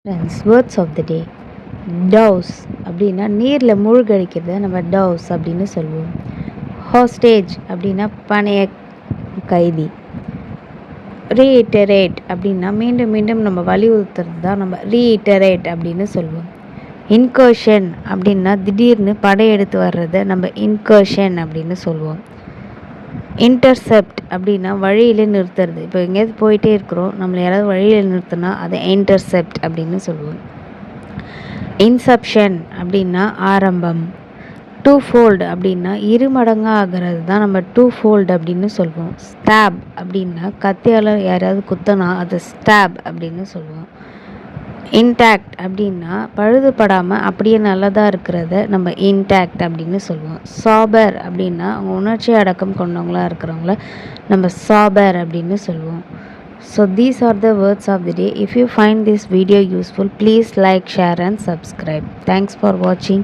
Friends words of the டே. டவுஸ் அப்படின்னா நீரில் மூழ்கடிக்கிறத நம்ம டவுஸ் அப்படின்னு சொல்லுவோம். ஹாஸ்டேஜ் அப்படின்னா பணைய கைதி. ரீஇட்டரேட் அப்படின்னா மீண்டும் மீண்டும் நம்ம வலியுறுத்துறது தான் நம்ம ரீஇட்டரேட் அப்படின்னு சொல்லுவோம். இன்கர்ஷன் அப்படின்னா திடீர்னு படையெடுத்து வர்றதை நம்ம இன்கர்ஷன் அப்படின்னு சொல்லுவோம். இன்டர்செப்ட் அப்படின்னா வழியில் நிறுத்துறது. இப்போ எங்கேயாவது போயிட்டே இருக்கிறோம், நம்மளை யாராவது வழியில் நிறுத்தினா அதை இன்டர்செப்ட் அப்படின்னு சொல்லுவோம். இன்செப்ஷன் அப்படின்னா ஆரம்பம். டூ ஃபோல்டு அப்படின்னா இருமடங்காக ஆகிறது தான் நம்ம டூ ஃபோல்டு அப்படின்னு சொல்லுவோம். ஸ்டாப் அப்படின்னா கத்தியால் யாராவது குத்தினா அதை ஸ்டாப் அப்படின்னு சொல்லுவோம். இன்டாக்ட் அப்படின்னா பழுதுபடாமல் அப்படியே நல்லதாக இருக்கிறத நம்ம இன்டாக்ட் அப்படின்னு சொல்லுவோம். சாபர் அப்படின்னா அவங்க உணர்ச்சி அடக்கம் கொண்டவங்களாக இருக்கிறவங்கள நம்ம சாபர் அப்படின்னு சொல்லுவோம். So these are the words of the day. If you find this video useful, please like, share and subscribe. Thanks for watching.